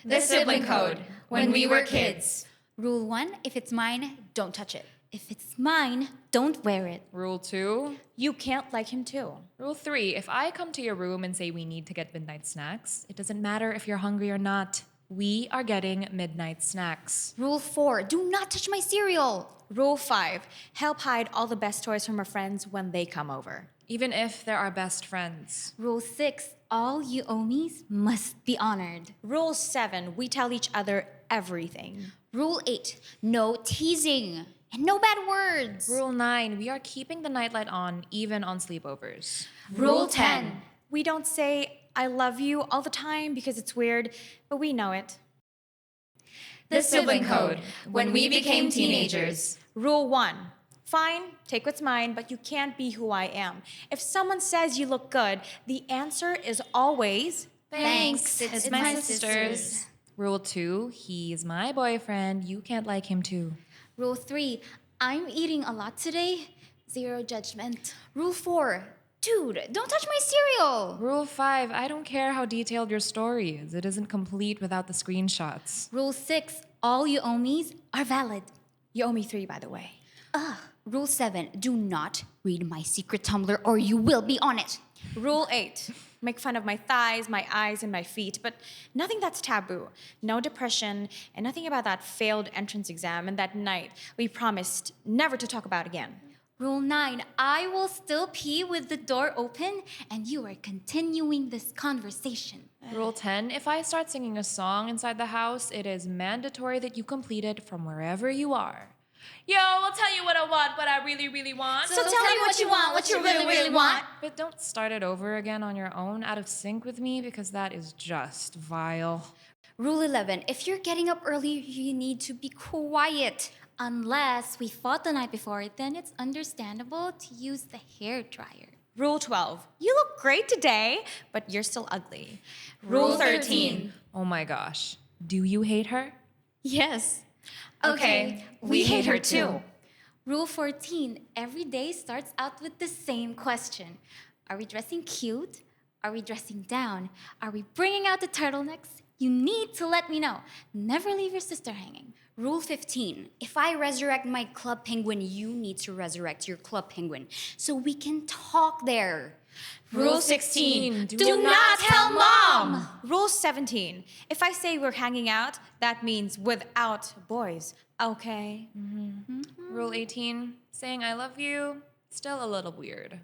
The Sibling Code, when we were kids. Rule 1, if it's mine, don't touch it. If it's mine, don't wear it. Rule 2. You can't like him too. Rule 3, if I come to your room and say we need to get midnight snacks, it doesn't matter if you're hungry or not. We are getting midnight snacks. Rule 4, do not touch my cereal. Rule 5, help hide all the best toys from our friends when they come over. Even if they're our best friends. Rule 6, all you omies must be honored. Rule 7, we tell each other everything. Rule 8, no teasing and no bad words. Rule 9, we are keeping the nightlight on even on sleepovers. Rule 10, we don't say I love you all the time because it's weird, but we know it. The Sibling Code, when we became teenagers. Rule 1, fine, take what's mine, but you can't be who I am. If someone says you look good, the answer is always, thanks, it's my sister's. Rule 2, he's my boyfriend, you can't like him too. Rule 3, I'm eating a lot today. Zero judgment. Rule 4, dude, don't touch my cereal. Rule 5, I don't care how detailed your story is. It isn't complete without the screenshots. Rule 6, all you omies are valid. you owe me 3, by the way. Rule 7, do not read my secret Tumblr or you will be on it. Rule 8, make fun of my thighs, my eyes, and my feet, but nothing that's taboo. No depression, and nothing about that failed entrance exam and that night we promised never to talk about again. Rule 9, I will still pee with the door open and you are continuing this conversation. Rule 10, if I start singing a song inside the house, it is mandatory that you complete it from wherever you are. Yo, I'll tell you what I want, what I really, really want. So tell me what you want, what you really, really want. But don't start it over again on your own out of sync with me because that is just vile. Rule 11, if you're getting up early, you need to be quiet. Unless we fought the night before, then it's understandable to use the hair dryer. Rule 12, you look great today, but you're still ugly. Rule 13. Oh my gosh. Do you hate her? Yes. Okay, we hate her too. Rule 14, every day starts out with the same question. Are we dressing cute? Are we dressing down? Are we bringing out the turtlenecks? You need to let me know. Never leave your sister hanging. Rule 15, if I resurrect my club penguin, you need to resurrect your club penguin so we can talk there. Rule 16, do not tell mom. Rule 17, if I say we're hanging out, that means without boys, okay? Rule 18, saying I love you, still a little weird.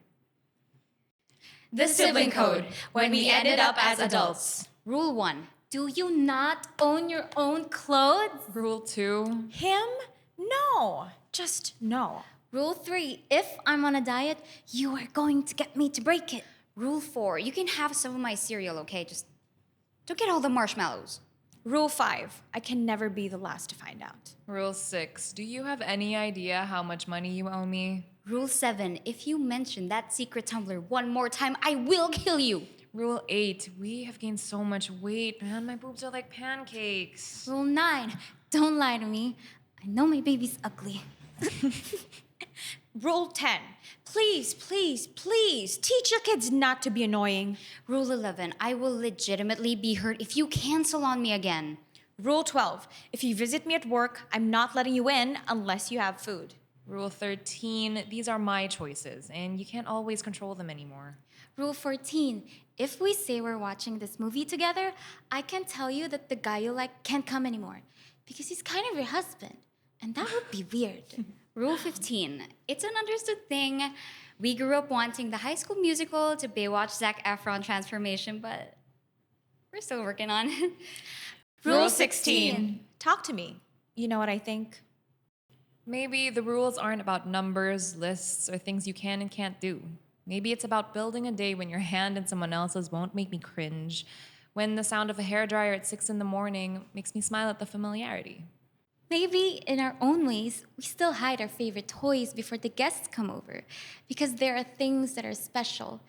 The Sibling Code, when we ended up as adults. Rule 1, do you not own your own clothes? Rule 2, Him? No, just no. Rule 3, if I'm on a diet, you are going to get me to break it. Rule 4, you can have some of my cereal, okay? Just don't get all the marshmallows. Rule 5, I can never be the last to find out. Rule 6, do you have any idea how much money you owe me? Rule 7, if you mention that secret Tumblr one more time, I will kill you. Rule 8, we have gained so much weight, man. My boobs are like pancakes. Rule 9, don't lie to me. I know my baby's ugly. Rule 10, please, please, please teach your kids not to be annoying. Rule 11, I will legitimately be hurt if you cancel on me again. Rule 12, if you visit me at work, I'm not letting you in unless you have food. Rule 13, these are my choices, and you can't always control them anymore. Rule 14, if we say we're watching this movie together, I can tell you that the guy you like can't come anymore because he's kind of your husband, and that would be weird. Rule 15, it's an understood thing. We grew up wanting the High School Musical to Baywatch Zac Efron transformation, but we're still working on it. Rule 16, talk to me. You know what I think? Maybe the rules aren't about numbers, lists, or things you can and can't do. Maybe it's about building a day when your hand in someone else's won't make me cringe, when the sound of a hairdryer at 6 in the morning makes me smile at the familiarity. Maybe in our own ways, we still hide our favorite toys before the guests come over because there are things that are special,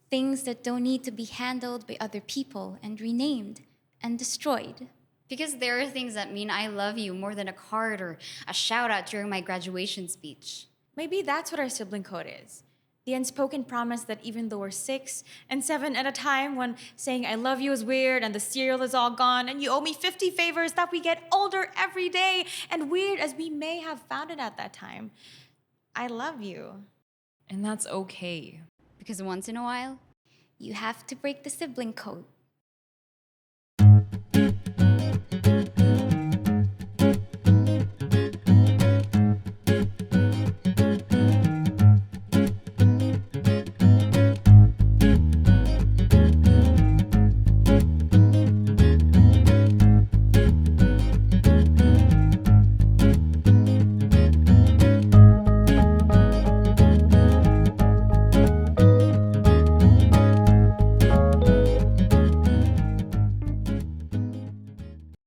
things that don't need to be handled by other people and renamed and destroyed. Because there are things that mean I love you more than a card or a shout out during my graduation speech. Maybe that's what our sibling code is. The unspoken promise that even though we're 6 and 7 at a time, when saying I love you is weird and the cereal is all gone and you owe me 50 favors, that we get older every day, and weird as we may have found it at that time. I love you. And that's okay. Because once in a while, you have to break the sibling code